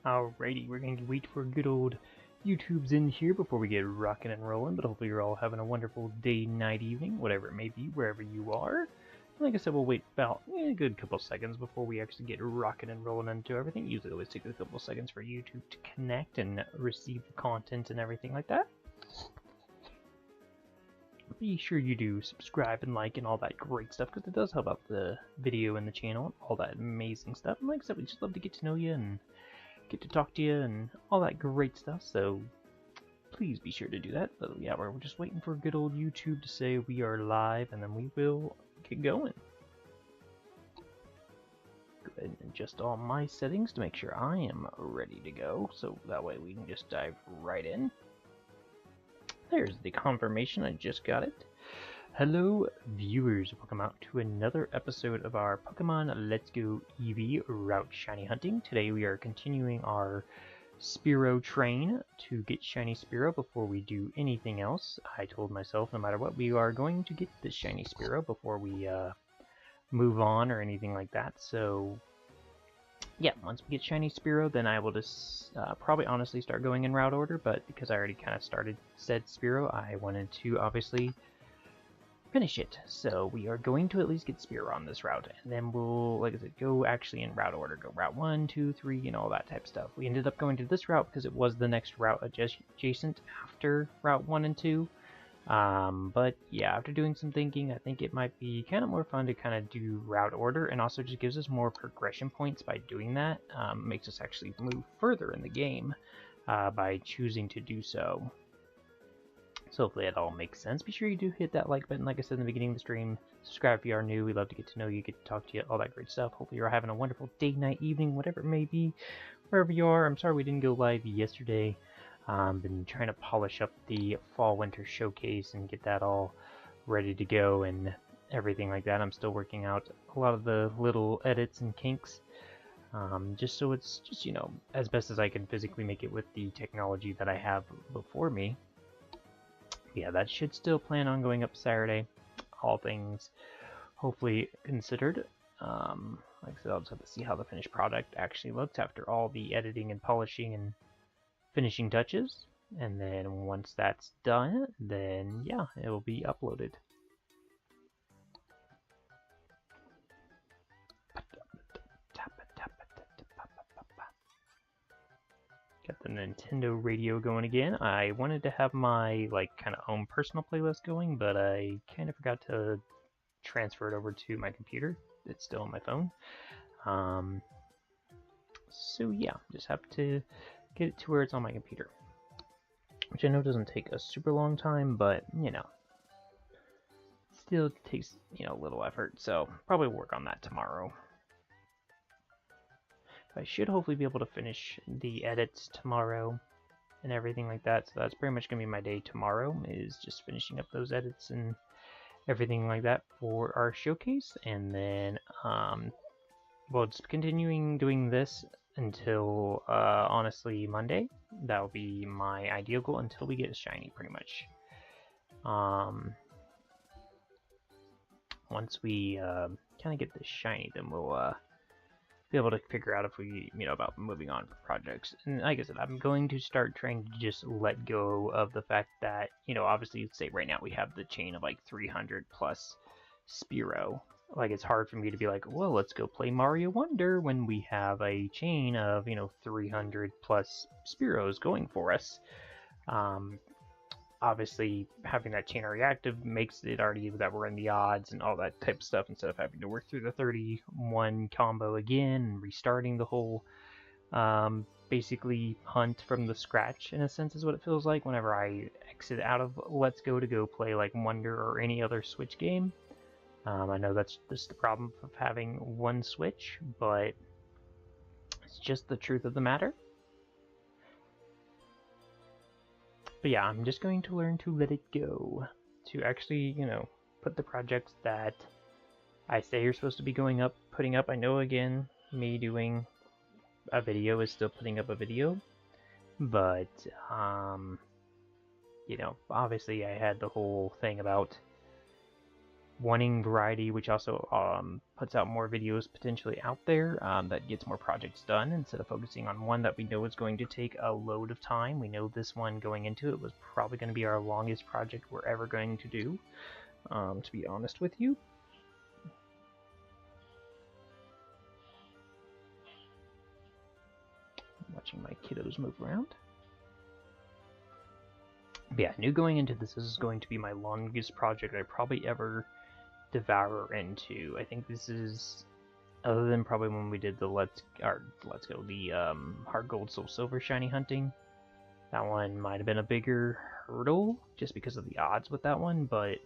Alrighty, we're going to wait for good old YouTube's in here before we get rocking and rolling, but hopefully you're all having a wonderful day, night, evening, whatever it may be, wherever you are. Like I said, we'll wait about a good couple seconds before we actually get rocking and rolling into everything. Usually always takes a couple seconds for YouTube to connect and receive the content and everything like that. Be sure you do subscribe and like and all that great stuff, because it does help out the video and the channel and all that amazing stuff. And like I said, we just love to get to know you and get to talk to you and all that great stuff, so please be sure to do that. But yeah, we're just waiting for good old YouTube to say we are live, and then we will get going. Go ahead and adjust all my settings to make sure I am ready to go, so that way we can just dive right in. There's the confirmation, I just got it. Hello viewers, welcome out to another episode of our Pokemon Let's Go Eevee Route Shiny Hunting. Today we are continuing our Spearow train to get Shiny Spearow before we do anything else. I told myself no matter what, we are going to get this Shiny Spearow before we move on or anything like that. So yeah, once we get Shiny Spearow, then I will just probably honestly start going in route order, but because I already kind of started said Spearow, I wanted to obviously finish it. So we are going to at least get Spearow on this route, and then we'll, like I said, go actually in route order. Go route 1, 2, 3, and all that type of stuff. We ended up going to this route because it was the next route adjacent after route 1 and 2. But yeah, after doing some thinking, I think it might be kind of more fun to kind of do route order, and also just gives us more progression points by doing that. Makes us actually move further in the game by choosing to do so. So hopefully it all makes sense. Be sure you do hit that like button, like I said in the beginning of the stream. Subscribe if you are new. We love to get to know you, get to talk to you, all that great stuff. Hopefully you're having a wonderful day, night, evening, whatever it may be, wherever you are. I'm sorry we didn't go live yesterday. Been trying to polish up the fall-winter showcase and get that all ready to go and everything like that. I'm still working out a lot of the little edits and kinks. Just so it's just, you know, as best as I can physically make it with the technology that I have before me. Yeah, that should still plan on going up Saturday, all things hopefully considered. Like I said, I'll just have to see how the finished product actually looks after all the editing and polishing and finishing touches. And then once that's done, then yeah, it will be uploaded. Got the Nintendo radio going again. I wanted to have my kind of own personal playlist going, but I kind of forgot to transfer it over to my computer. It's still on my phone. So yeah, just have to get it to where it's on my computer, which I know doesn't take a super long time, but you know, still takes, you know, a little effort. So probably work on that tomorrow. I should hopefully be able to finish the edits tomorrow and everything like that. So that's pretty much going to be my day tomorrow, is just finishing up those edits and everything like that for our showcase. And then, well, just continuing doing this until, honestly, Monday. That will be my ideal goal until we get a shiny, pretty much. Once we kind of get this shiny, then we'll be able to figure out if we, you know, about moving on for projects. And like I said, I'm going to start trying to just let go of the fact that, you know, obviously, let's say right now we have the chain of like 300 plus Spearow. Like, it's hard for me to be like, well, let's go play Mario Wonder when we have a chain of, you know, 300 plus Spearows going for us. Obviously, having that chain already active makes it already that we're in the odds and all that type of stuff, instead of having to work through the 31 combo again and restarting the whole basically hunt from the scratch, in a sense, is what it feels like whenever I exit out of Let's Go to go play like Wonder or any other Switch game. I know that's just the problem of having one Switch, but it's just the truth of the matter. But yeah, I'm just going to learn to let it go. To actually, you know, put the projects that I say are supposed to be going up, putting up. I know, again, me doing a video is still putting up a video. But, you know, obviously I had the whole thing about wanting variety, which also puts out more videos potentially out there, that gets more projects done instead of focusing on one that we know is going to take a load of time. We know this one going into it was probably going to be our longest project we're ever going to do, to be honest with you. Watching my kiddos move around. But yeah, I knew going into this is going to be my longest project I probably ever devour into. I think this is, other than probably when we did the Let's Go, the Heart Gold Soul Silver shiny hunting. That one might have been a bigger hurdle just because of the odds with that one, but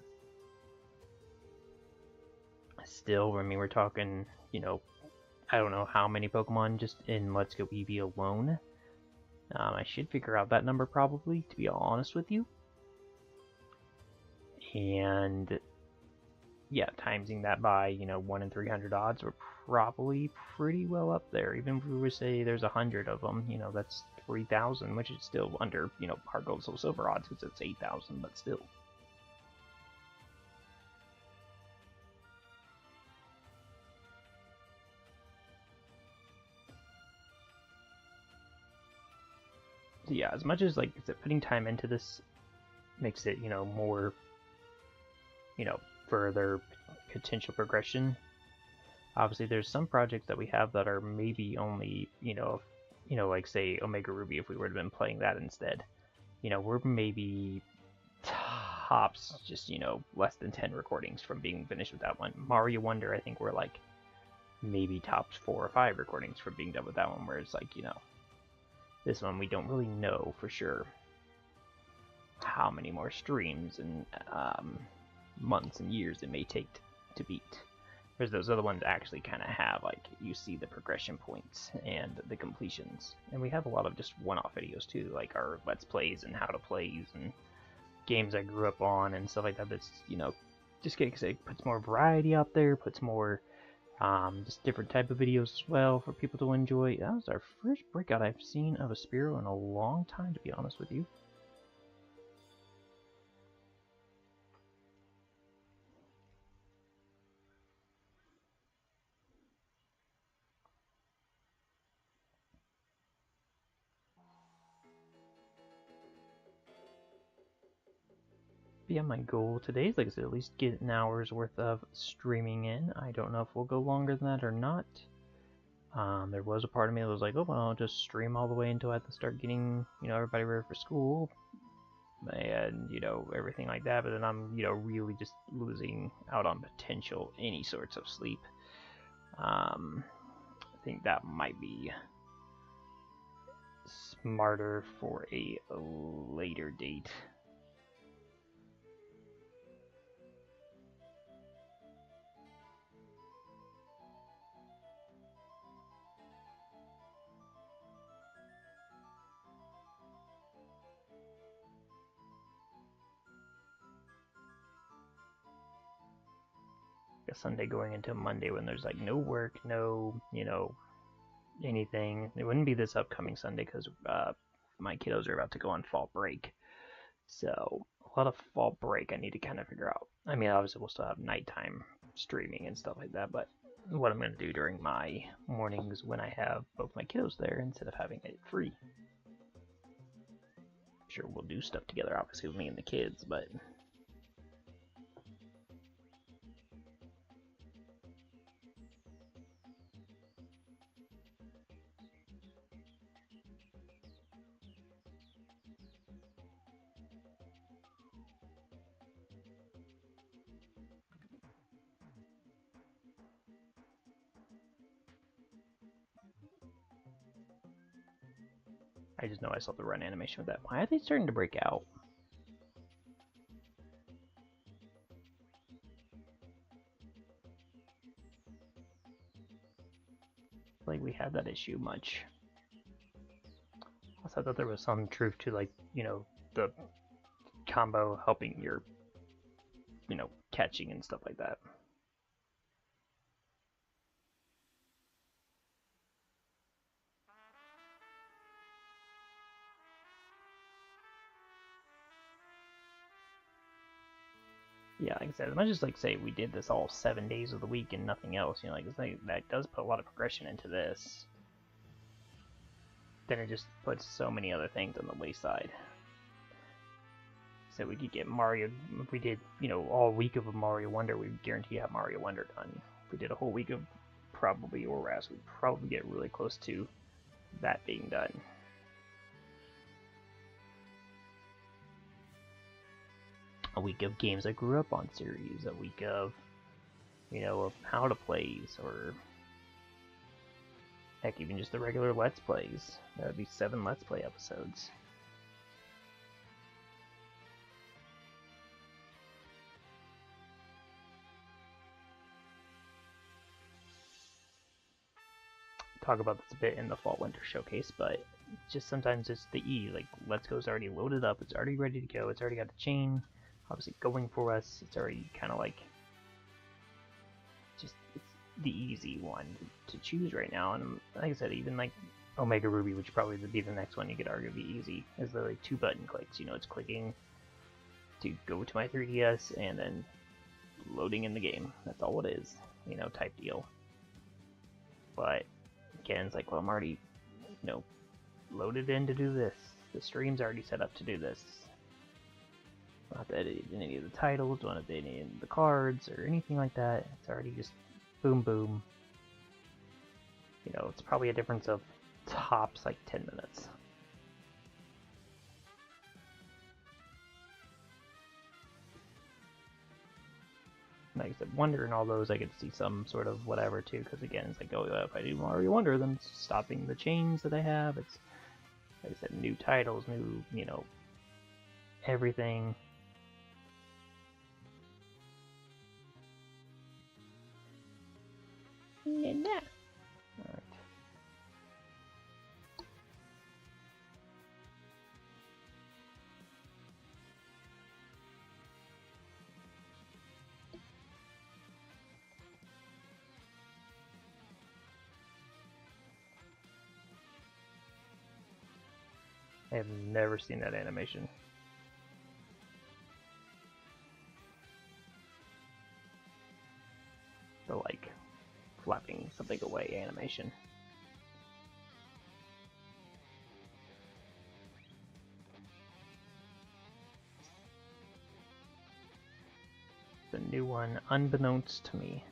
still, I mean, we're talking, you know, I don't know how many Pokemon just in Let's Go Eevee alone. I should figure out that number probably, to be honest with you. And yeah, timesing that by, you know, 1 in 300 odds, we're probably pretty well up there. Even if we were to say there's 100 of them, you know, that's 3,000, which is still under, you know, Heart Gold Soul Silver odds because it's 8,000, but still. So yeah, as much as, like, putting time into this makes it, you know, more, you know, further potential progression. Obviously, there's some projects that we have that are maybe only, you know, like say Omega Ruby, if we would have been playing that instead, you know, we're maybe tops just, you know, less than 10 recordings from being finished with that one. Mario Wonder, I think we're like maybe tops 4 or 5 recordings from being done with that one, where it's like, you know, this one we don't really know for sure how many more streams and months and years it may take to beat. Whereas those other ones actually kind of have, like, you see the progression points and the completions. And we have a lot of just one-off videos too, like our Let's Plays and how to plays and games I grew up on and stuff like that. That's, you know, just because it puts more variety out there, puts more just different type of videos as well for people to enjoy. That was our first breakout I've seen of a Spearow in a long time, to be honest with you. But yeah, my goal today is, like I said, at least get an hour's worth of streaming in. I don't know if we'll go longer than that or not. There was a part of me that was like, oh, well, I'll just stream all the way until I have to start getting, you know, everybody ready for school and, you know, everything like that. But then I'm, you know, really just losing out on potential any sorts of sleep. I think that might be smarter for a later date. A Sunday going into Monday when there's like no work, no, you know, anything. It wouldn't be this upcoming Sunday because my kiddos are about to go on fall break. So a lot of fall break I need to kind of figure out. I mean, obviously we'll still have nighttime streaming and stuff like that, but what I'm going to do during my mornings when I have both my kiddos there instead of having it free. I'm sure we'll do stuff together, obviously, with me and the kids, but I just know I saw the run animation with that. Why are they starting to break out? Like we had that issue much. Also, I thought there was some truth to, like, you know, the combo helping your, you know, catching and stuff like that. Yeah, like I said, as much as like say we did this all 7 days of the week and nothing else, you know, like that does put a lot of progression into this. Then it just puts so many other things on the wayside. So we could get Mario, if we did, you know, all week of a Mario Wonder, we'd guarantee have Mario Wonder done. If we did a whole week of probably Oras, we'd probably get really close to that being done. A week of games I grew up on series, a week of, you know, of how to plays, or heck, even just the regular Let's Plays. That would be 7 Let's Play episodes. Talk about this a bit in the Fall Winter Showcase, but just sometimes it's the E, like Let's Go's already loaded up, it's already ready to go, it's already got the chain, obviously going for us, it's already kind of like, just, it's the easy one to choose right now, and like I said, even like Omega Ruby, which probably would be the next one you could argue be easy, is the like 2 button clicks, you know, it's clicking to go to my 3DS and then loading in the game, that's all it is, you know, type deal. But again, it's like, well, I'm already, you know, loaded in to do this. The stream's already set up to do this. Don't have to edit any of the titles, don't have to edit any of the cards or anything like that. It's already just boom, boom. You know, it's probably a difference of tops like 10 minutes. Like I said, Wonder and all those, I get to see some sort of whatever too, because again, it's like, oh, if I do Mario Wonder, then it's stopping the chains that I have. It's, like I said, new titles, new, you know, everything. And that. Alright. I have never seen that animation. The like flapping something away animation. The new one, unbeknownst to me.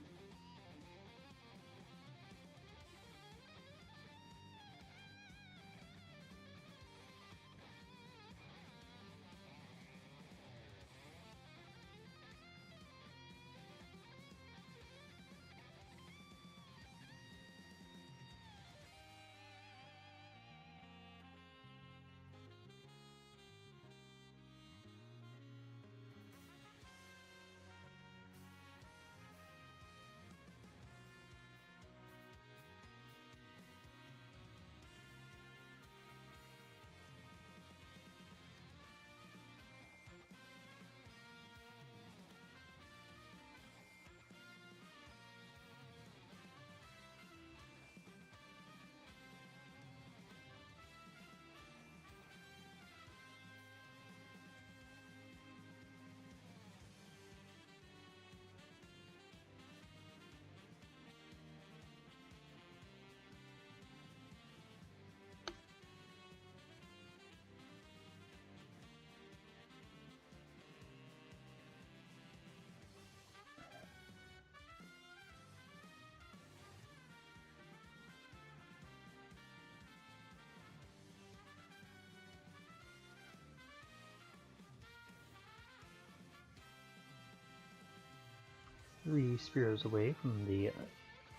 Three Spearows away from the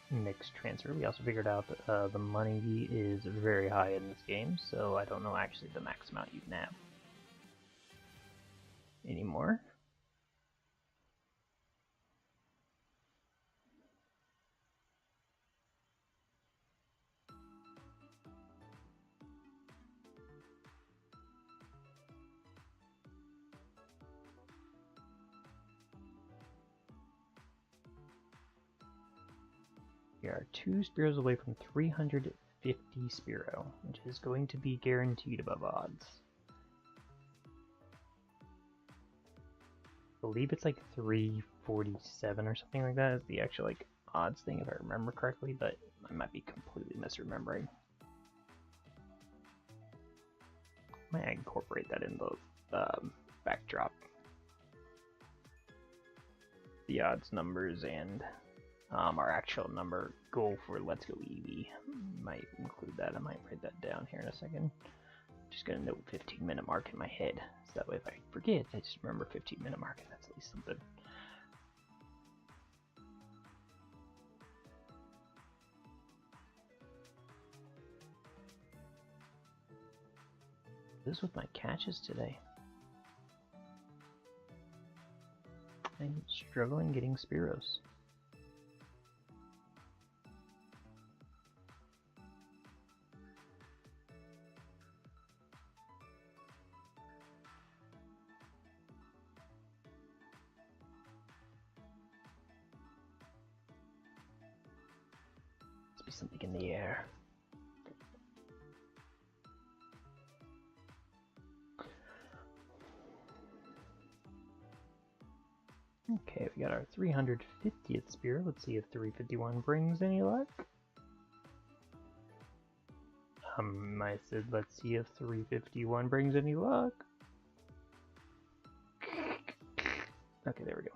next transfer. We also figured out that the money is very high in this game, so I don't know actually the max amount you can have anymore. We are 2 Spearows away from 350 Spearow, which is going to be guaranteed above odds. believe it's like 347 or something like that is the actual like odds thing if I remember correctly, but I might be completely misremembering. Might incorporate that in the backdrop. The odds numbers and our actual number goal for Let's Go Eevee. Might include that. I might write that down here in a second. Just gonna note 15-minute mark in my head, so that way if I forget, I just remember 15-minute mark, and that's at least something. This is with my catches today. I'm struggling getting Spearows. Must be something in the air. Okay, we got our 350th Spearow. Let's see if 351 brings any luck. I said let's see if 351 brings any luck. Okay, there we go.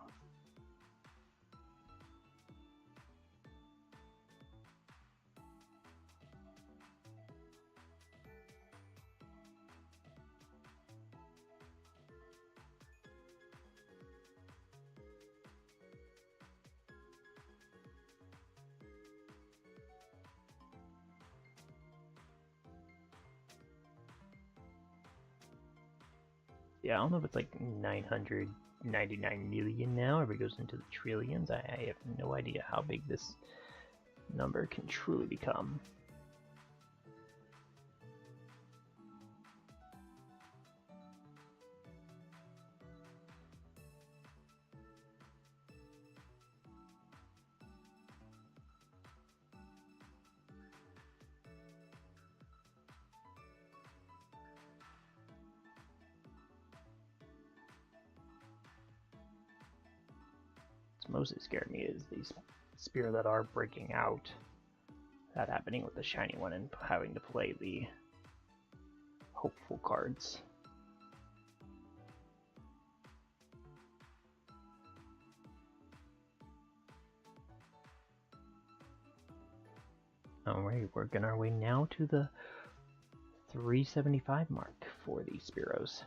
Yeah, I don't know if it's like 999 million now, or if it goes into the trillions. I have no idea how big this number can truly become. What's mostly scared me is these Spearow that are breaking out. That happening with the shiny one and having to play the hopeful cards. Alright, working our way now to the 375 mark for these Spearows.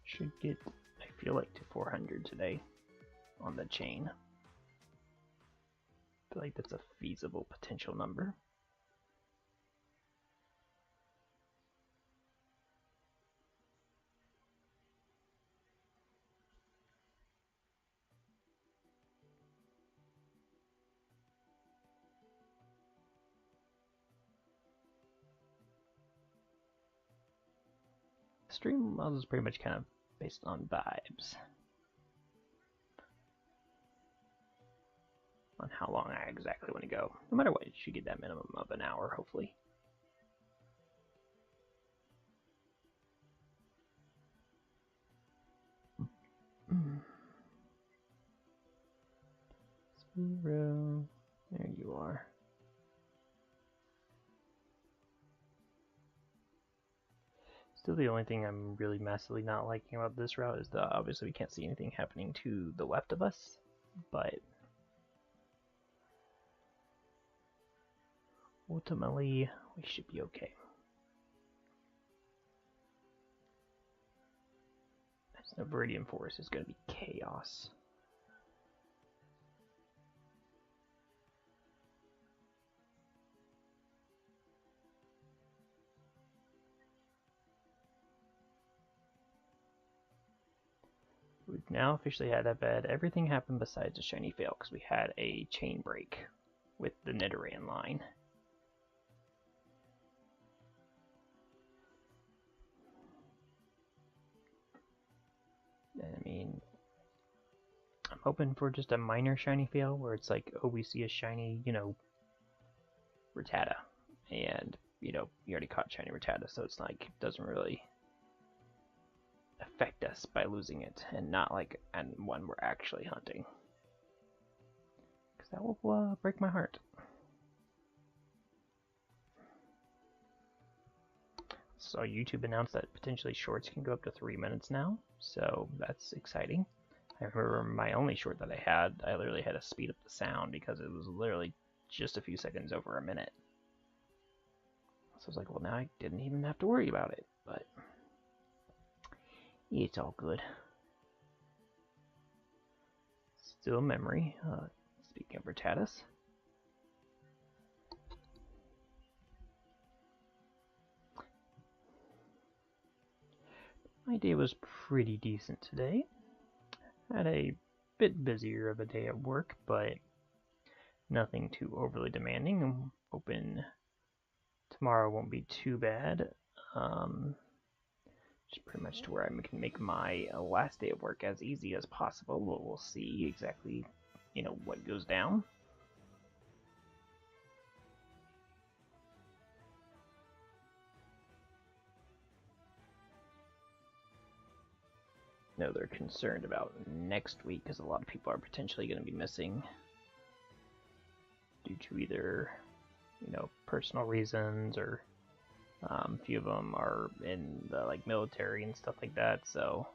Should get, I feel like, to 400 today on the chain. I feel like that's a feasible potential number. Stream models is pretty much kind of based on vibes. On how long I exactly want to go. No matter what, you should get that minimum of an hour, hopefully. Spearow, there you are. Still, the only thing I'm really massively not liking about this route is that obviously we can't see anything happening to the left of us, but ultimately we should be okay. The Viridian Forest is going to be chaos. We've now officially had that bad. Everything happened besides a shiny fail because we had a chain break with the Nidoran line. I mean, I'm hoping for just a minor shiny fail where it's like, oh, we see a shiny, Rattata, and you already caught shiny Rattata, so it's like doesn't really affect us by losing it, and not like and one we're actually hunting, because that will break my heart. So YouTube announced that potentially shorts can go up to 3 minutes now, so that's exciting. I remember my only short that I literally had to speed up the sound because it was literally just a few seconds over a minute. So I was like, well, now I didn't even have to worry about it, but it's all good. Still memory. Speaking of Rattatas. My day was pretty decent today. Had a bit busier of a day at work, but nothing too overly demanding. I'm hoping tomorrow won't be too bad. Just pretty much to where I can make my last day of work as easy as possible. We'll see exactly, what goes down. No, they're concerned about next week because a lot of people are potentially going to be missing due to either, personal reasons, or a few of them are in the military and stuff like that. So,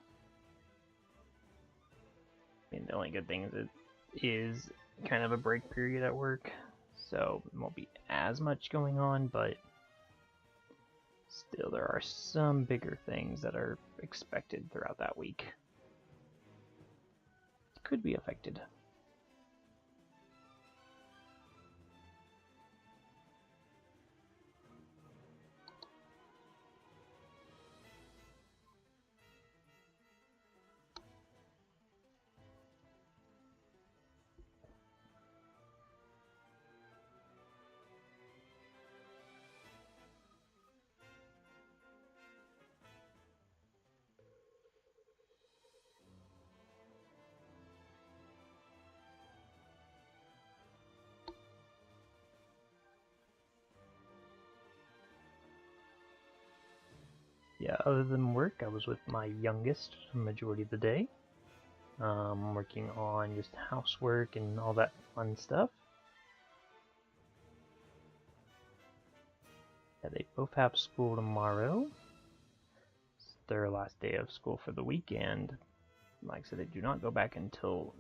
I mean, the only good thing is it is kind of a break period at work, so it won't be as much going on, but still there are some bigger things that are expected throughout that week. Could be affected. Yeah, other than work, I was with my youngest the majority of the day. Working on just housework and all that fun stuff. Yeah, they both have school tomorrow. It's their last day of school for the weekend. Like I said, they do not go back until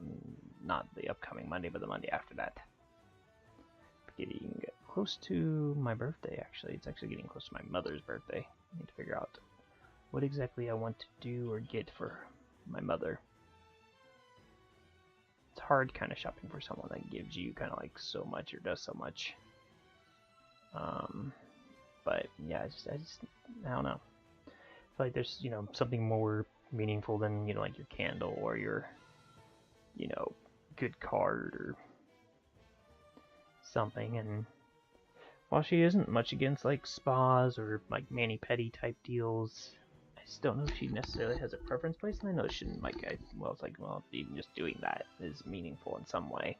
not the upcoming Monday, but the Monday after that. Getting close to my birthday, actually. It's actually getting close to my mother's birthday. I need to figure out what exactly I want to do or get for my mother. It's hard kind of shopping for someone that gives you kind of so much or does so much. But yeah, I don't know. I feel like there's, something more meaningful than, your candle or your, good card or something. And while she isn't much against spas or mani-pedi type deals, I just don't know if she necessarily has a preference place, and I know it shouldn't even just doing that is meaningful in some way.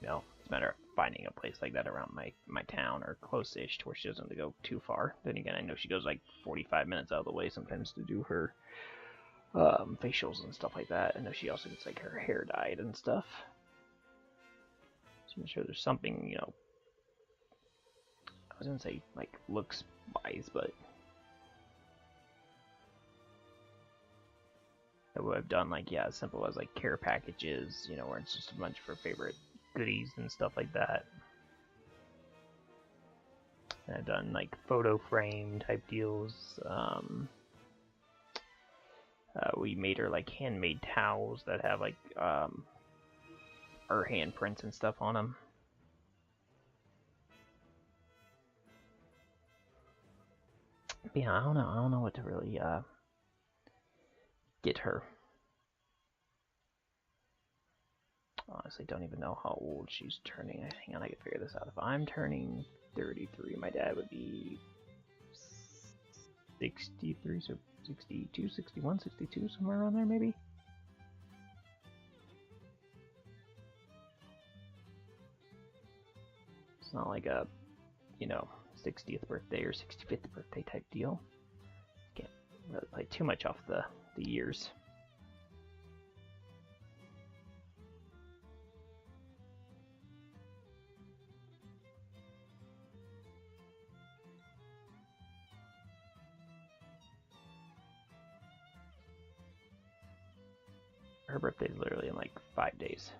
It's a matter of finding a place like that around my town or close-ish to where she doesn't have to go too far. Then again, I know she goes 45 minutes out of the way sometimes to do her facials and stuff like that. I know she also gets her hair dyed and stuff. So I'm sure there's something, I was gonna say looks wise, but I would have done as simple as care packages, where it's just a bunch of her favorite goodies and stuff like that. And I've done photo frame type deals. We made her handmade towels that have our handprints and stuff on them. But yeah, I don't know what to really get her. Honestly, don't even know how old she's turning. Hang on, I can figure this out. If I'm turning 33, my dad would be 63, so 62, 61, 62, somewhere around there maybe? It's not like a, 60th birthday or 65th birthday type deal. Can't really play too much off the years. Her birthday's literally in like 5 days.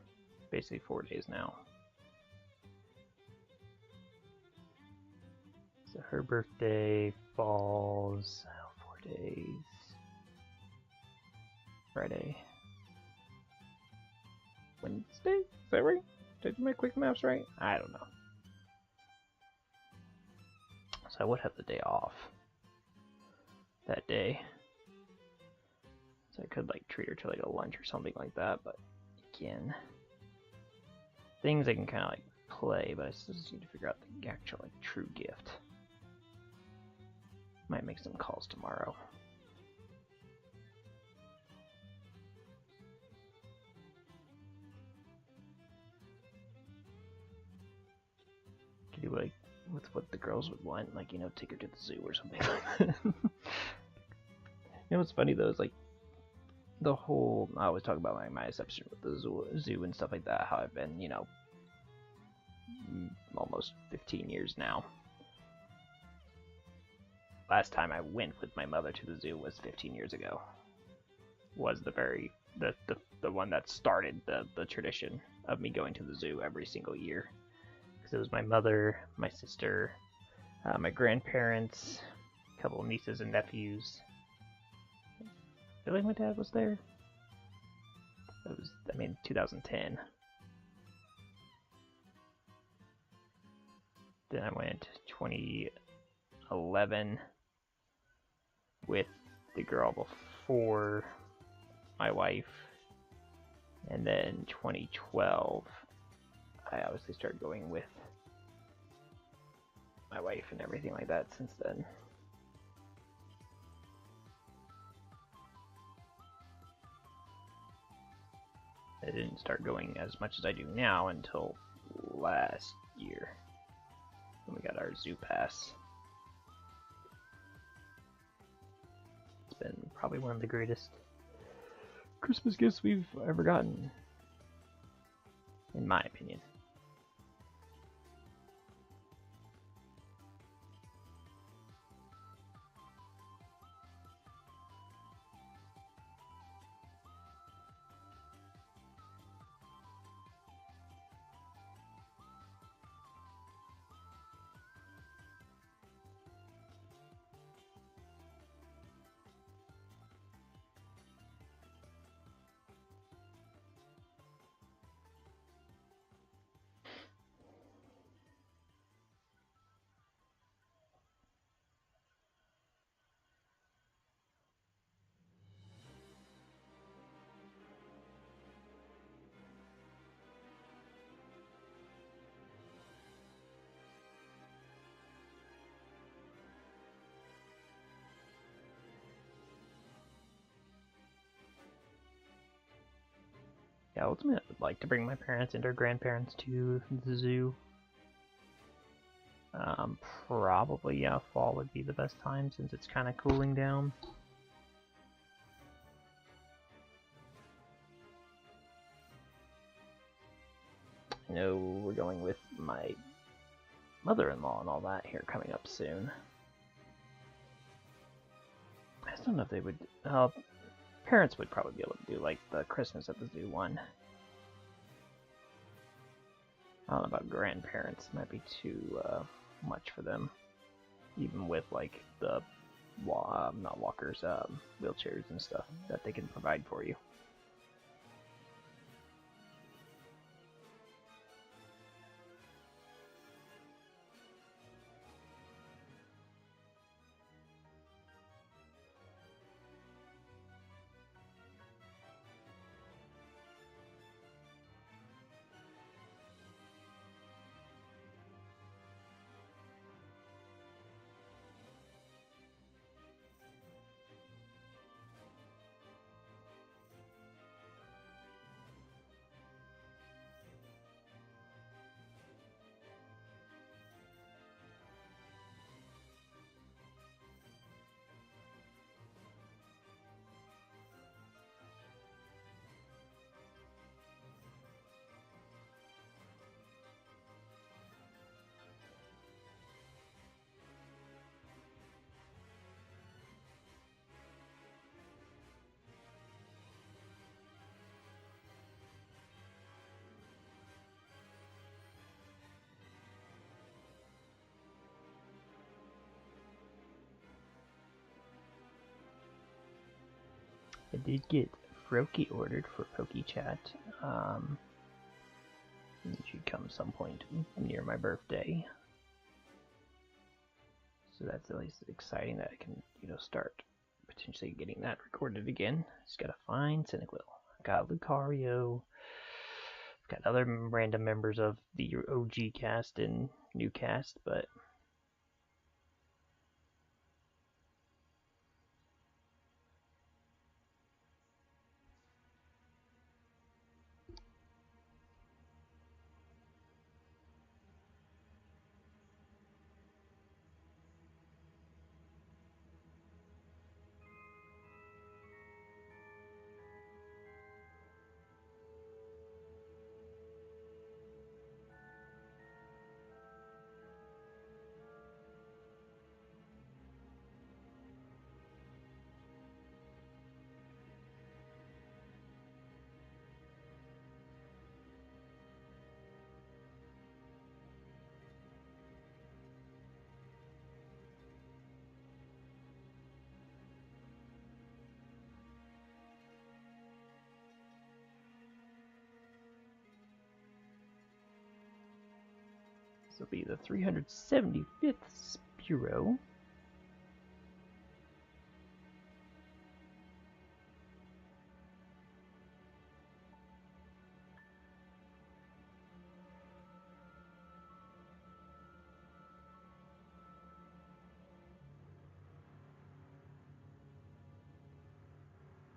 Basically 4 days now. So her birthday falls 4 days. Friday. Wednesday? Is that right? Did I do my quick maps right? I don't know. So I would have the day off that day. So I could like treat her to like a lunch or something like that, but again, things I can kind of like play, but I still just need to figure out the actual like true gift. Might make some calls tomorrow. Could do like with what the girls would want, like take her to the zoo or something like that. What's funny though is like the whole, I always talk about my deception with the zoo and stuff like that, how I've been, almost 15 years now. Last time I went with my mother to the zoo was 15 years ago. Was the one that started the tradition of me going to the zoo every single year. Because it was my mother, my sister, my grandparents, a couple of nieces and nephews. I feel like my dad was there. It was, 2010. Then I went 2011 with the girl before my wife. And then 2012, I obviously started going with my wife and everything like that since then. I didn't start going as much as I do now until last year when we got our zoo pass. It's been probably one of the greatest Christmas gifts we've ever gotten, in my opinion. Yeah, ultimately I would like to bring my parents and their grandparents to the zoo. Probably, yeah, fall would be the best time since it's kind of cooling down. I know we're going with my mother-in-law and all that here coming up soon. I just don't know if they would... parents would probably be able to do like the Christmas at the zoo one. I don't know about grandparents, it might be too much for them. Even with like the, not walkers, wheelchairs and stuff that they can provide for you. I did get Froakie ordered for PokeChat. It should come some point near my birthday. So that's at least exciting that I can, start potentially getting that recorded again. Just gotta find Cyndaquil. I got Lucario. Got other random members of the OG cast and new cast, but this will be the 375th Spearow.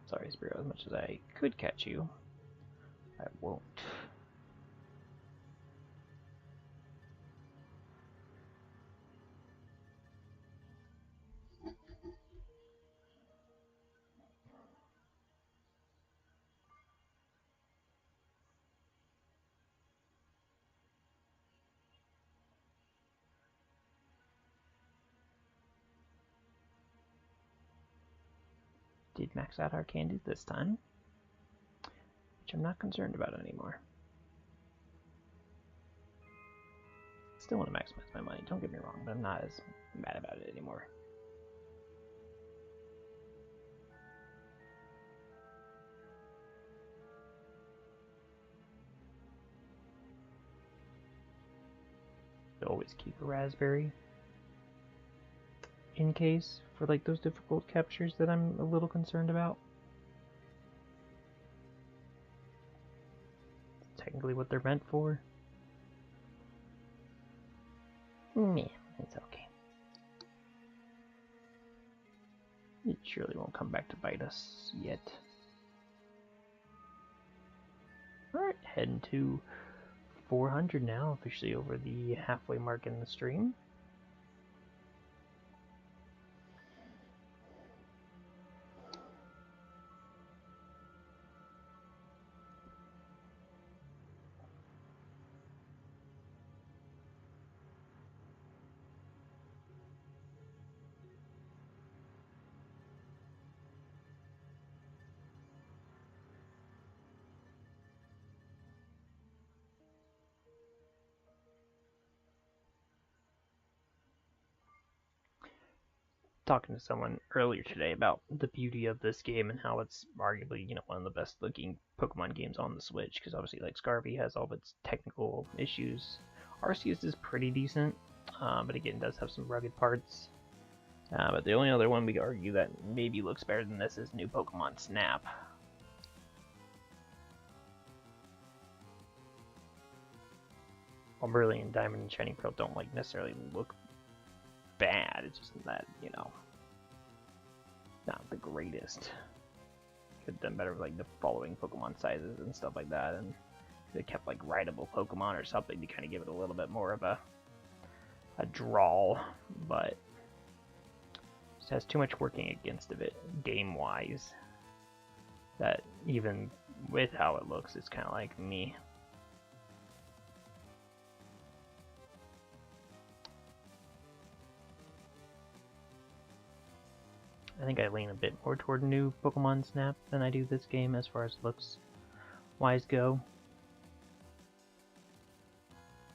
Sorry, Spearow, as much as I could catch you, I won't. Did max out our candies this time, which I'm not concerned about anymore. Still want to maximize my money, don't get me wrong, but I'm not as mad about it anymore. Always keep a raspberry in case for like those difficult captures that I'm a little concerned about. It's technically what they're meant for. Yeah, it's okay. It surely won't come back to bite us yet. Alright, heading to 400 now, officially over the halfway mark in the stream. Talking to someone earlier today about the beauty of this game and how it's arguably, one of the best looking Pokemon games on the Switch, because obviously like Scarvy has all of its technical issues. Arceus is pretty decent, but again does have some rugged parts. But the only other one we could argue that maybe looks better than this is new Pokemon Snap. While Brilliant Diamond and Shining Pearl don't like necessarily look bad, it's just that, not the greatest. Could have done better with like the following Pokemon sizes and stuff like that, and they kept like rideable Pokemon or something to kind of give it a little bit more of a drawl, but just has too much working against of it game wise that even with how it looks it's kind of like me. I think I lean a bit more toward new Pokemon Snap than I do this game as far as looks wise go.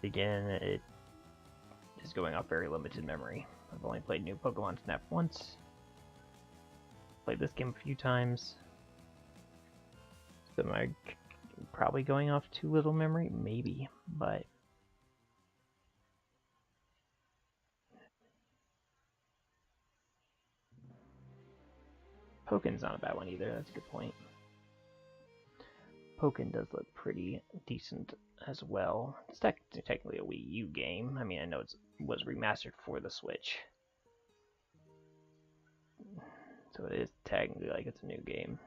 Again, it is going off very limited memory. I've only played new Pokemon Snap once. Played this game a few times. Am I probably going off too little memory? Maybe, but Pokémon's not a bad one either. That's a good point. Pokémon does look pretty decent as well. It's technically a Wii U game. I mean, I know it was remastered for the Switch. So it is technically like it's a new game.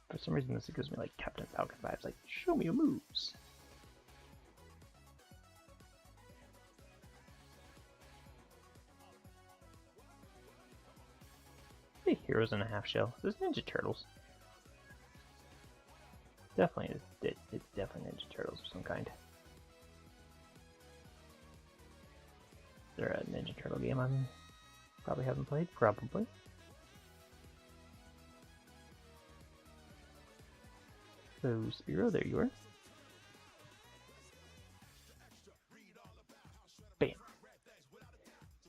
For some reason, this gives me like Captain Falcon vibes. Like, show me your moves. Hey, Heroes in a Half Shell. This is Ninja Turtles. Definitely, it's definitely Ninja Turtles of some kind. Is there a Ninja Turtle game I probably haven't played? Probably. So, Spearow, there you are. Bam.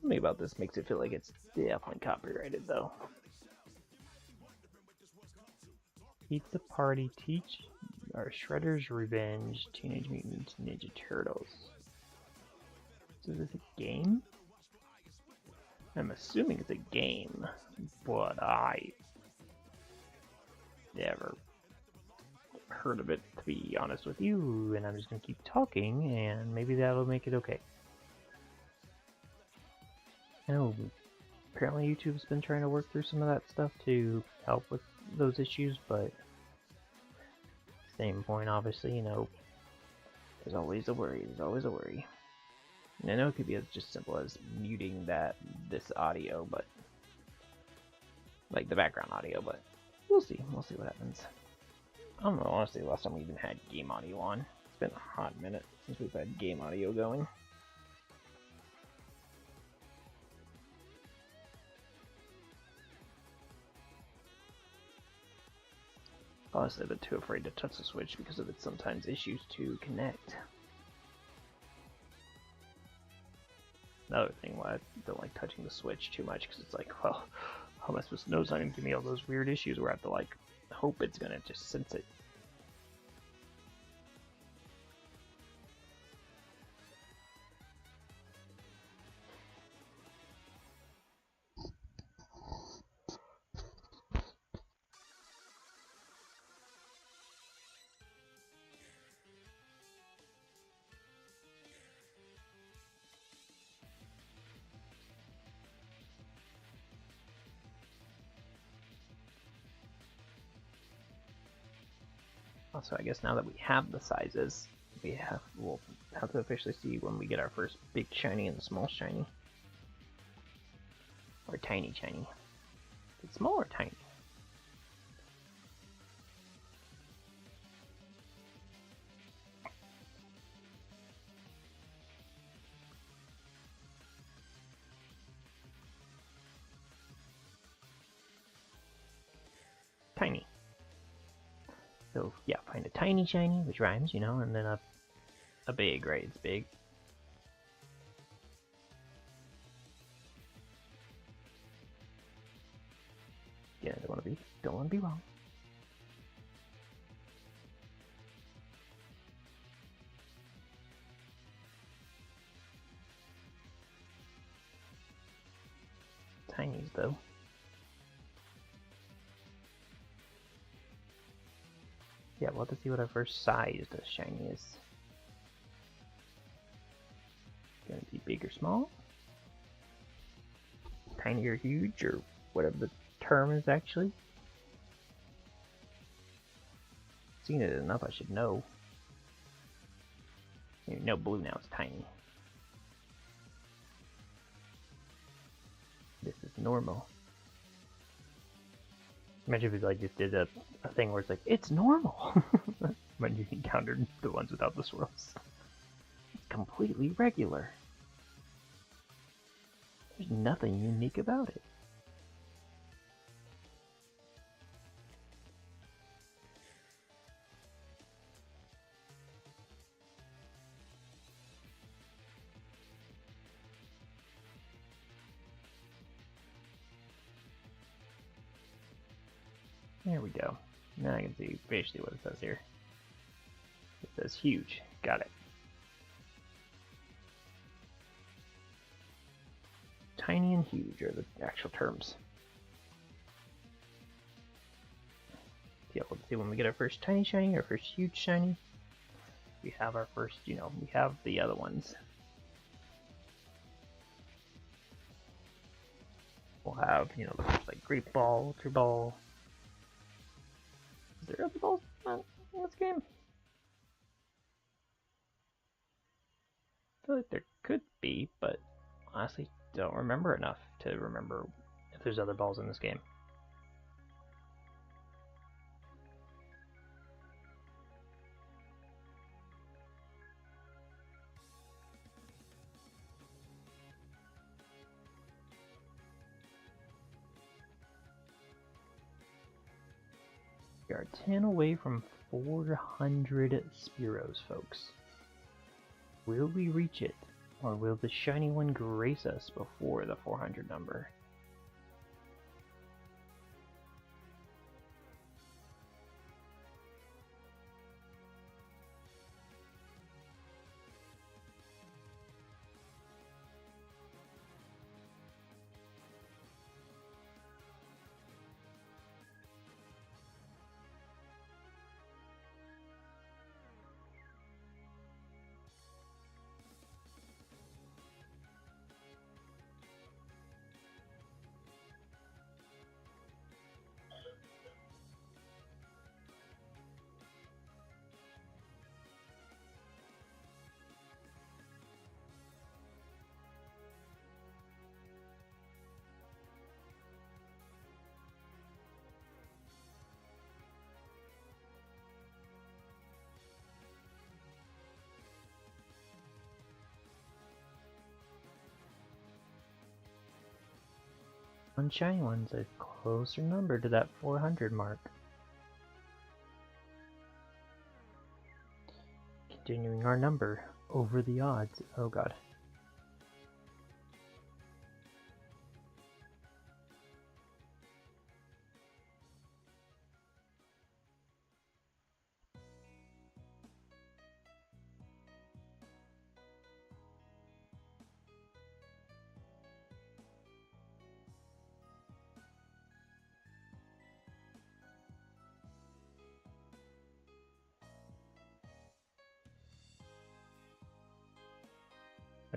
Something about this makes it feel like it's definitely copyrighted, though. Pizza Party Teach or Shredder's Revenge Teenage Mutant Ninja Turtles. So is this a game? I'm assuming it's a game, but I never heard of it, to be honest with you, and I'm just gonna keep talking, and maybe that'll make it okay. I know apparently YouTube's been trying to work through some of that stuff to help with those issues, but same point, obviously, you know, there's always a worry, And I know it could be as just simple as muting this audio, but like the background audio, but we'll see what happens. I don't know, honestly, last time we even had game audio on. It's been a hot minute since we've had game audio going. Honestly, I've been too afraid to touch the Switch because of its sometimes issues to connect. Another thing why I don't like touching the Switch too much, because it's like, well, how am I supposed to know it's not going to give me all those weird issues where I have to like hope it's going to just sense it. Also, I guess now that we have the sizes, we'll have to officially see when we get our first big shiny and small shiny. Or tiny shiny. It's small or tiny? Tiny. So yeah, find a tiny shiny, which rhymes, you know, and then a big, right? It's big. Yeah, don't want to be wrong. Tinies though. Yeah, we'll have to see what our first sized shiny is. Gonna be big or small? Tiny or huge, or whatever the term is actually. Seen it enough, I should know. You know, blue now is tiny. This is normal. Imagine if we like just did a thing where it's like, it's normal when you encountered the ones without the swirls. It's completely regular. There's nothing unique about it. There we go. Now I can see basically what it says here. It says huge. Got it. Tiny and huge are the actual terms. Yeah, let's see when we get our first tiny shiny, our first huge shiny. We have our first, we have the other ones. We'll have, like Great Ball, Ultra Ball. Is there other balls in this game? I feel like there could be, but honestly don't remember enough to remember if there's other balls in this game. We are 10 away from 400 Spearows, folks. Will we reach it, or will the shiny one grace us before the 400 number? One shiny one's a closer number to that 400 mark. Continuing our number over the odds. Oh god.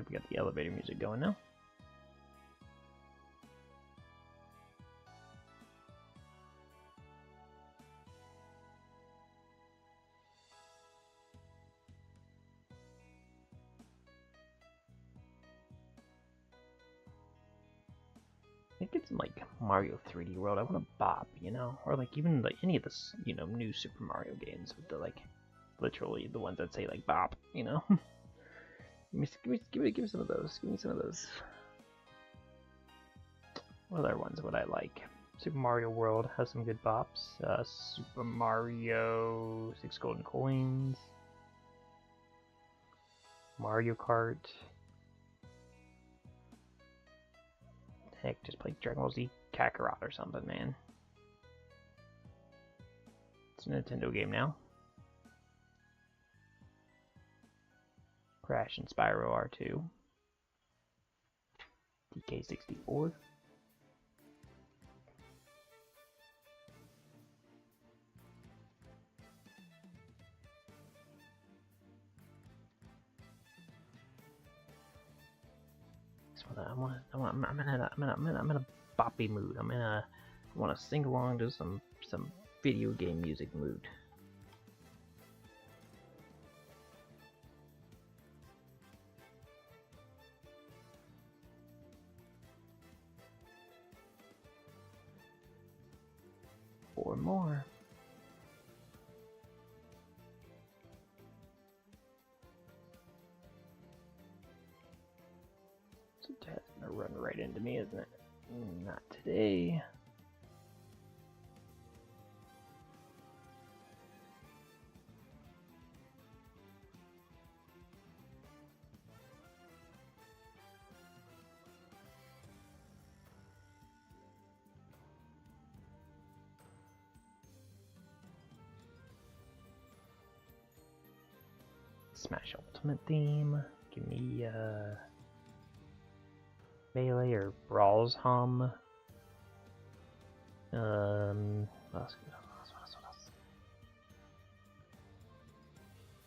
We got the elevator music going now. I think it's like Mario 3D World. I want to bop, or like even like any of the new Super Mario games with the literally the ones that say like bop, Give me some of those. Give me some of those. What other ones would I like? Super Mario World has some good bops. Super Mario 6 Golden Coins. Mario Kart. Heck, just play Dragon Ball Z Kakarot or something, man. It's a Nintendo game now. Crash and Spyro R2. DK64. I'm in a boppy mood. I want to sing along to some video game music mood. Or more. gonna run right into me, isn't it? Not today. Smash Ultimate theme. Give me Melee or Brawl's Hum. What else?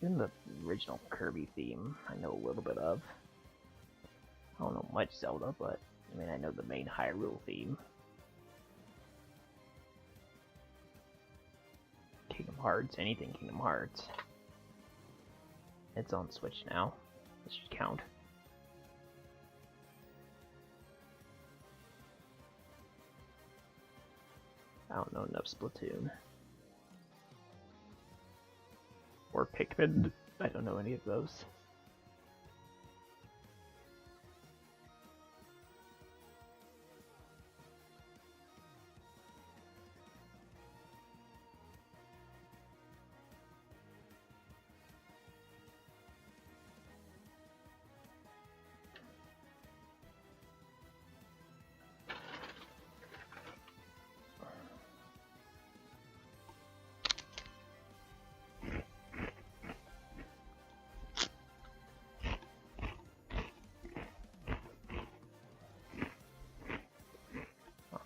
Even the original Kirby theme, I know a little bit of. I don't know much Zelda, but I mean I know the main Hyrule theme. Kingdom Hearts, anything Kingdom Hearts. It's on Switch now. This should count. I don't know enough Splatoon. Or Pikmin. I don't know any of those.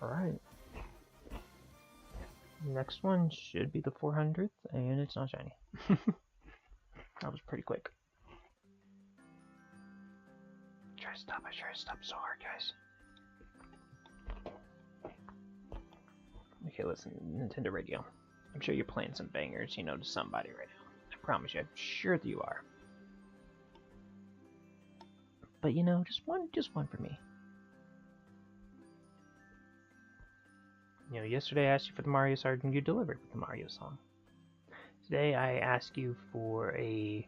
Alright. Next one should be the 400th, and it's not shiny. That was pretty quick. I try to stop so hard, guys. Okay, listen, Nintendo Radio. I'm sure you're playing some bangers, you know, to somebody right now. I promise you, I'm sure that you are. But you know, just one for me. You know, yesterday I asked you for the Mario Sard and you delivered with the Mario song. Today I ask you for a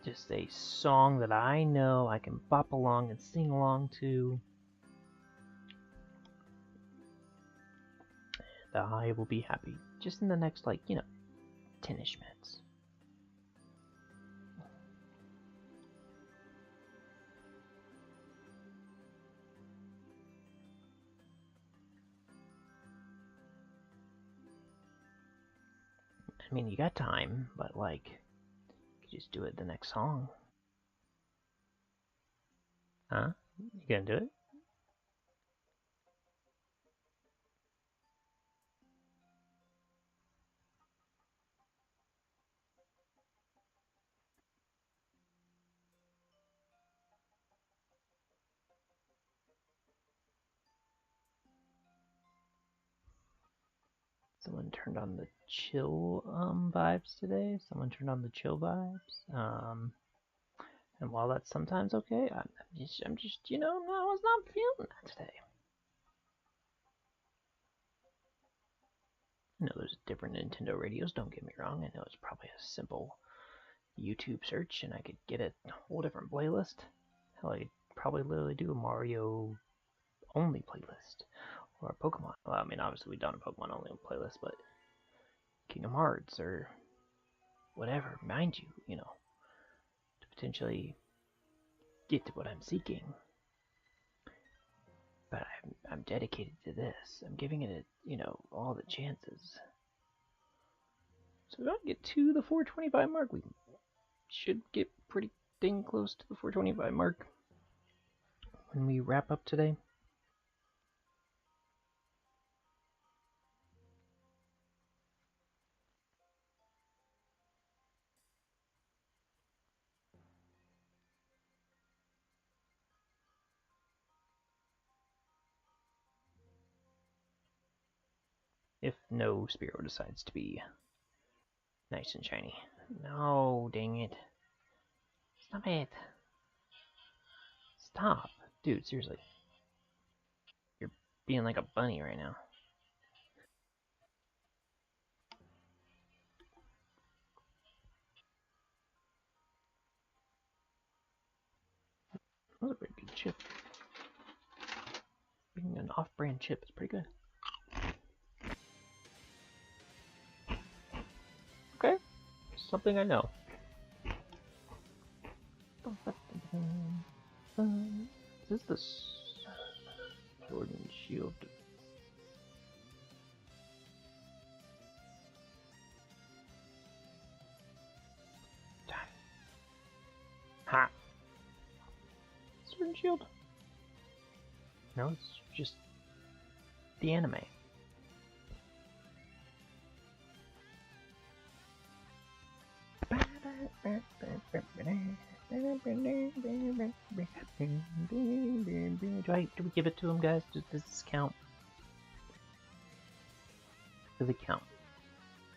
just a song that I know I can bop along and sing along to. And I will be happy just in the next, like, you know, 10-ish minutes. I mean, you got time, but like, you could just do it the next song. Huh? You gonna do it? Someone turned on the chill vibes today. Someone turned on the chill vibes. And while that's sometimes okay, I'm just, you know, I was not feeling that today. I know there's different Nintendo radios, don't get me wrong. I know it's probably a simple YouTube search and I could get a whole different playlist. Hell, I could probably literally do a Mario only playlist. Or a Pokemon. Well, I mean, obviously we've done a Pokemon only playlist, but Kingdom Hearts or whatever, mind you, you know, to potentially get to what I'm seeking. But I'm dedicated to this. I'm giving it, you know, all the chances. So we don't get to the 425 mark. We should get pretty dang close to the 425 mark when we wrap up today. If no Spearow decides to be nice and shiny. No, dang it. Stop it. Stop. Dude, seriously. You're being like a bunny right now. That was a pretty good chip. Being an off-brand chip is pretty good. Okay, something I know. Is this the sword and shield? Ha! Sword and shield? No, it's just the anime. Do we give it to him, guys? Does this count? Does it count?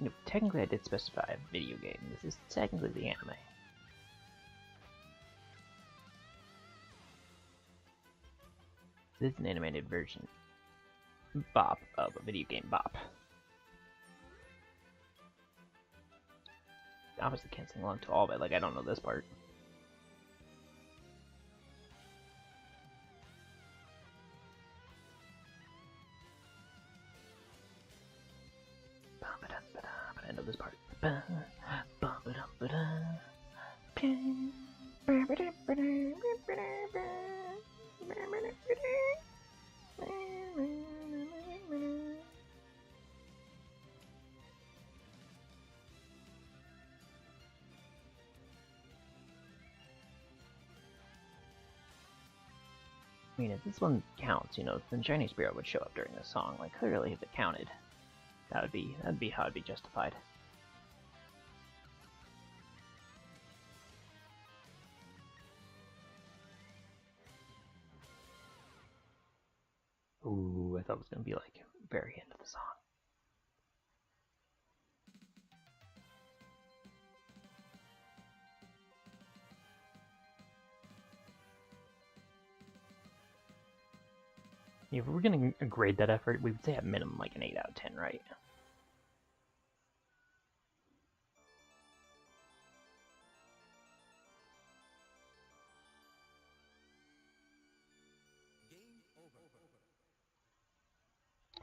No, technically I did specify a video game. This is technically the anime. This is an animated version bop of a video game bop. Obviously can't sing along to all of it, like I don't know this part. I know this part. I mean, if this one counts, you know, then Shiny Spirit would show up during this song. Like, clearly, if it counted, that'd be how it'd be justified. Ooh, I thought it was gonna be like very end of the song. If we're gonna grade that effort, we would say at minimum like an 8 out of 10, right?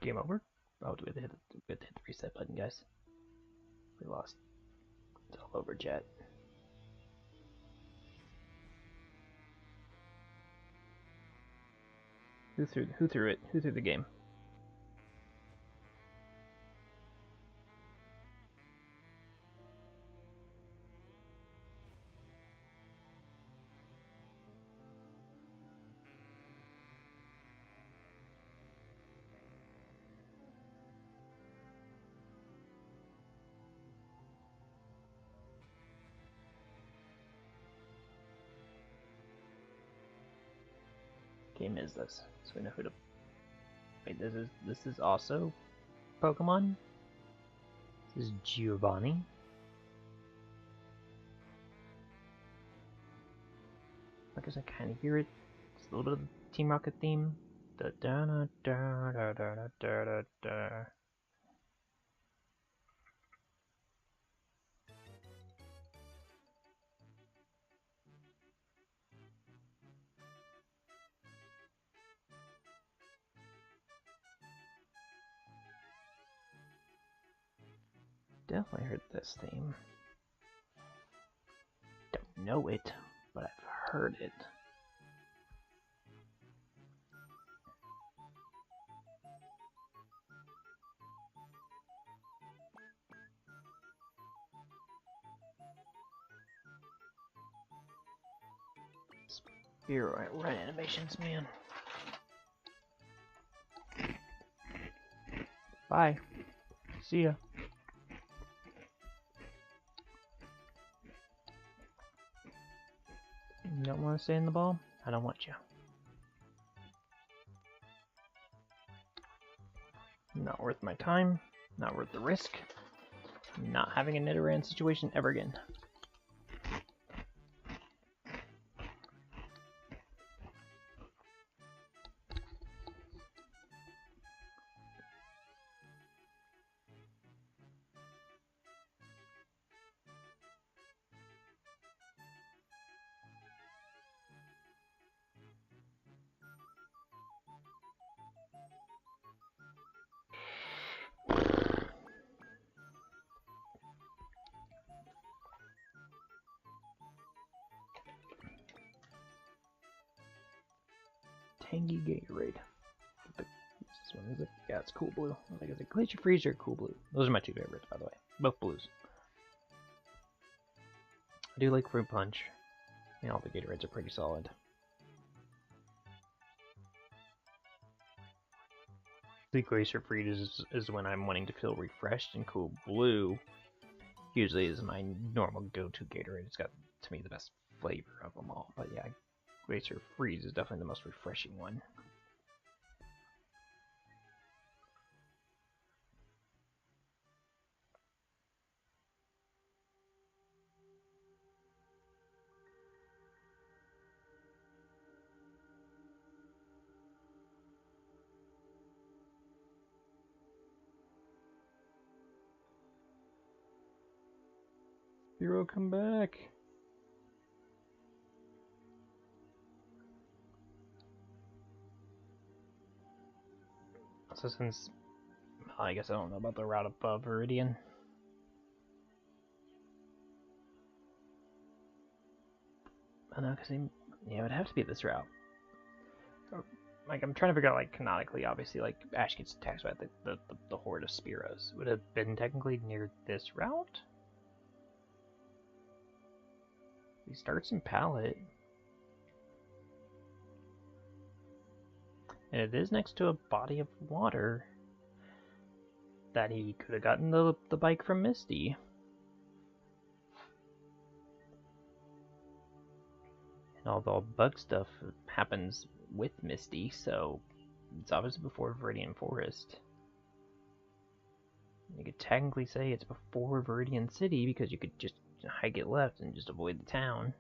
Game over? Oh, do we have to hit the reset button, guys? We lost. It's all over, Jet. Who threw it? Who threw the game? Game is this? So we know who to. Wait, this is also Pokemon? This is Giovanni. I guess I kind of hear it. It's a little bit of the Team Rocket theme. Da da da da da da da da da. Definitely heard this theme. Don't know it, but I've heard it. Spear right animations, man. Bye. See ya. You don't want to stay in the ball? I don't want you. Not worth my time. Not worth the risk. Not having a Nidoran situation ever again. tangy Gatorade. This one is it? Yeah, it's cool blue. Like, is it Glacier Freeze or Cool Blue? Those are my two favorites, by the way. Both blues. I do like Fruit Punch. I mean, all the Gatorades are pretty solid. The Glacier Freeze is when I'm wanting to feel refreshed, and Cool Blue usually is my normal go-to Gatorade. It's got, to me, the best flavor of them all. But yeah, Glacier Freeze is definitely the most refreshing one. Hero, come back! So since, I guess I don't know about the route above Viridian. I know, because yeah, it would have to be this route. Like, I'm trying to figure out, like, canonically, obviously, like, Ash gets attacked by the horde of Spearows. Would have been technically near this route? He starts in Pallet. And it is next to a body of water that he could have gotten the bike from Misty. And all the bug stuff happens with Misty, so it's obviously before Viridian Forest. You could technically say it's before Viridian City because you could just hike it left and just avoid the town.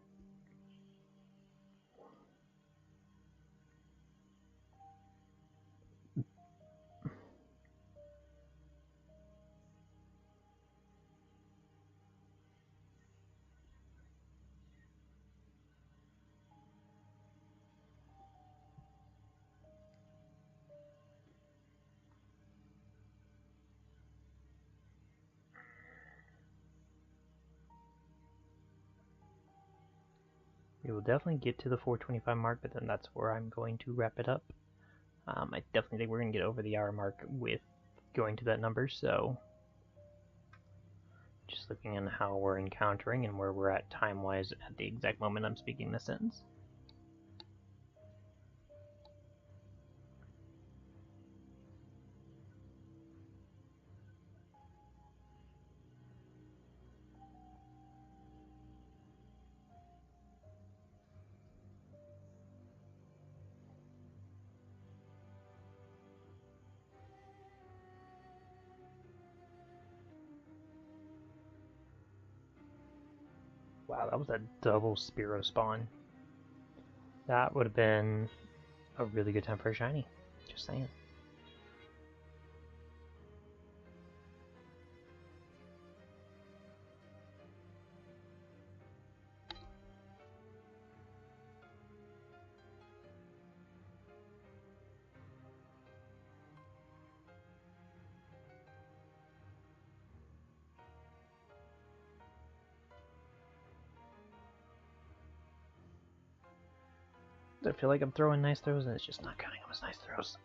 We will definitely get to the 425 mark, but then that's where I'm going to wrap it up. I definitely think we're going to get over the hour mark with going to that number, so just looking at how we're encountering and where we're at time-wise at the exact moment I'm speaking this sentence. Wow, that was a double Spearow spawn. That would have been a really good time for a shiny. Just saying. I feel like I'm throwing nice throws and it's just not counting them as nice throws.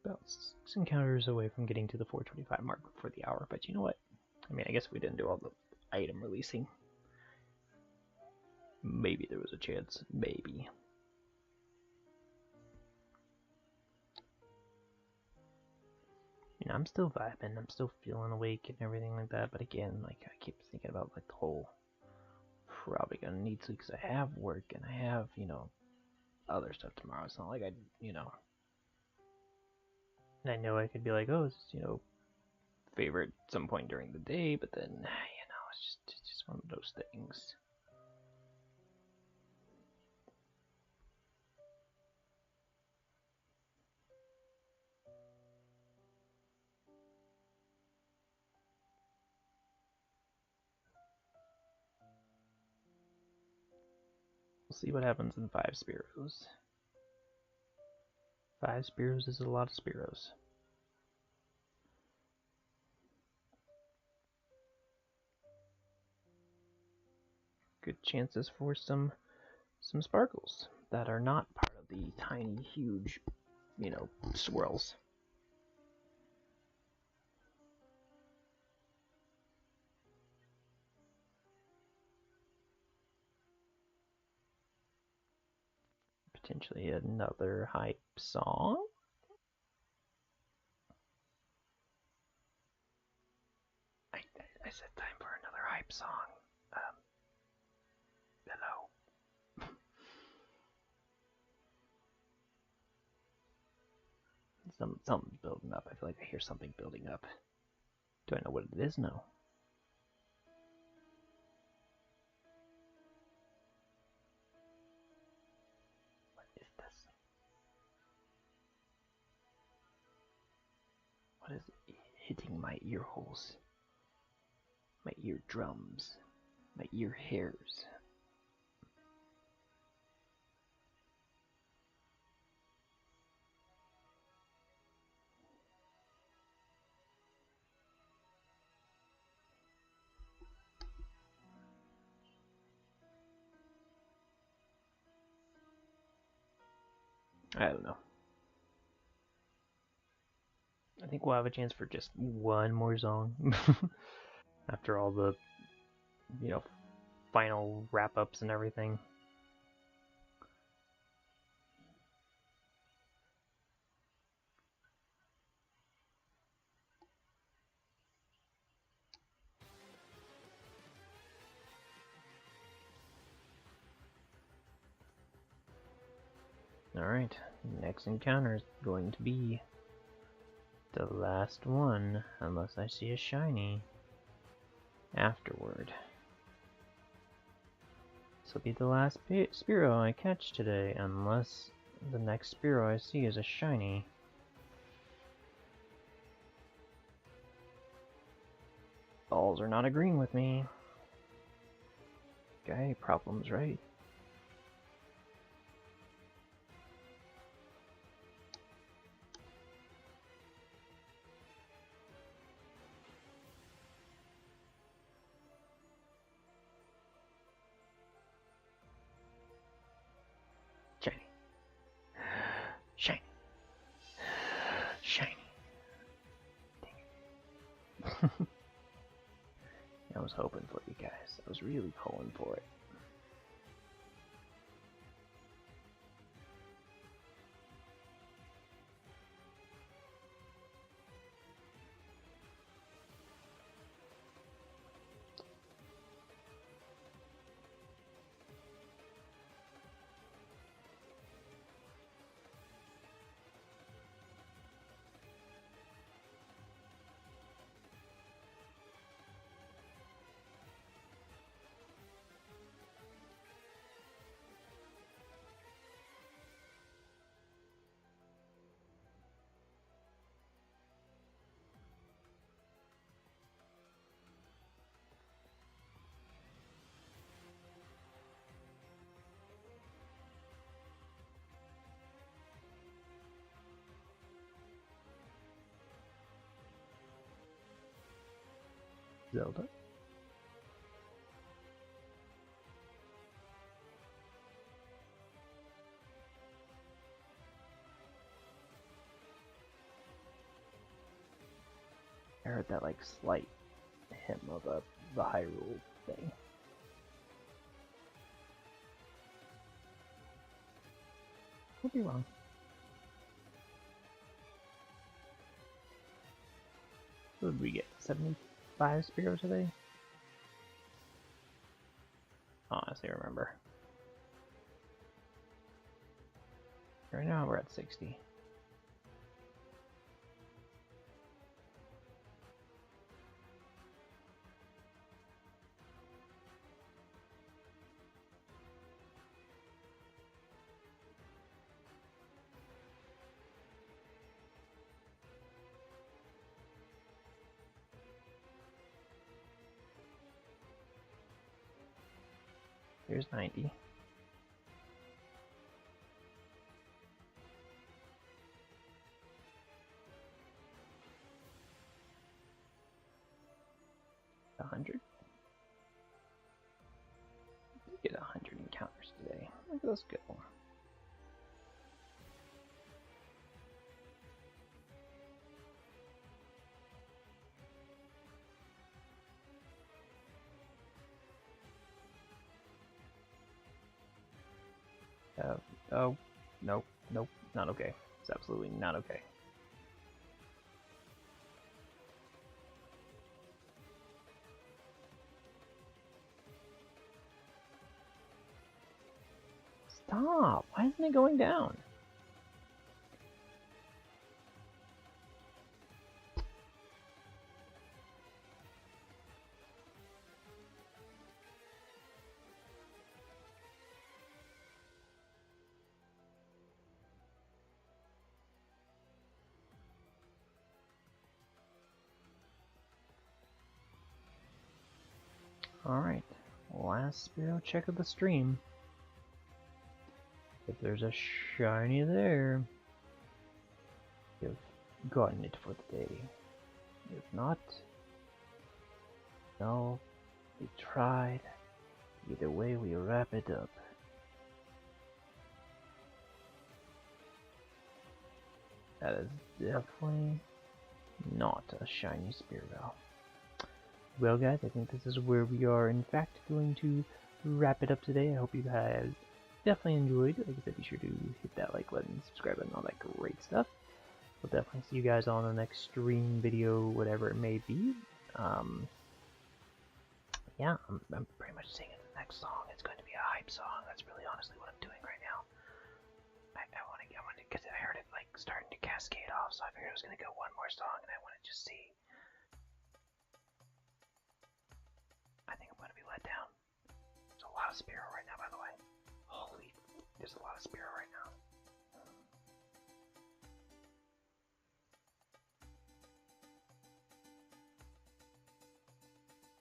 About 6 encounters away from getting to the 425 mark for the hour, but you know what? I mean, I guess we didn't do all the item releasing. Maybe there was a chance. Maybe. You know, I'm still vibing. I'm still feeling awake and everything like that, but again, like, I keep thinking about, like, the whole probably gonna need to because I have work and I have, you know, other stuff tomorrow. It's not like I, you know, and I know I could be like, oh, it's, you know, favorite at some point during the day, but then, you know, it's just one of those things. see what happens in 5 Spearows. 5 Spearows is a lot of Spearows. Good chances for some sparkles that are not part of the tiny, huge, you know, swirls. Potentially another hype song. I said time for another hype song. Hello. Something's building up. I feel like I hear something building up. Do I know what it is? No. What is this? What is hitting my ear holes? My eardrums? My ear hairs? I don't know. I think we'll have a chance for just one more song. After all the, you know, final wrap-ups and everything. Alright, next encounter is going to be the last one, unless I see a shiny afterward. This will be the last Spearow I catch today, unless the next Spearow I see is a shiny. Balls are not agreeing with me. Guy problems, right? Shiny. Shiny. Dang it. I was hoping for you guys. I was really pulling for it. Zelda. I heard that like slight hymn of the Hyrule thing. Could be wrong. What did we get? 75 Spearow today? Honestly, remember. Right now we're at 60. Here's 90. 100. Get 100 encounters today. Look at us go. Oh, nope, nope, not okay. It's absolutely not okay. Stop! Why isn't it going down? Alright, last Spearow check of the stream. If there's a shiny there, you've gotten it for the day. If not, no, we tried. Either way, we wrap it up. That is definitely not a shiny Spearow. Well guys, I think this is where we are in fact going to wrap it up today. I hope you guys definitely enjoyed. Like I said, be sure to hit that like button, subscribe button, all that great stuff. We'll definitely see you guys on the next stream, video, whatever it may be. Yeah, I'm pretty much singing the next song. It's going to be a hype song. That's really honestly what I'm doing right now. I want to, because I heard it like starting to cascade off, so I figured I was going to go one more song, and I want to just see. I think I'm going to be let down. There's a lot of Spearow right now, by the way. Holy, there's a lot of Spearow right now.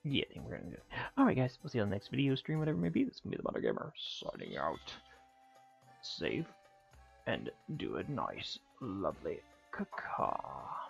Yeah, I think we're gonna do it. Alright guys, we'll see you on the next video, stream, whatever it may be. This is gonna be the Butter Gamer signing out. Save and do it nice. Lovely. Caca.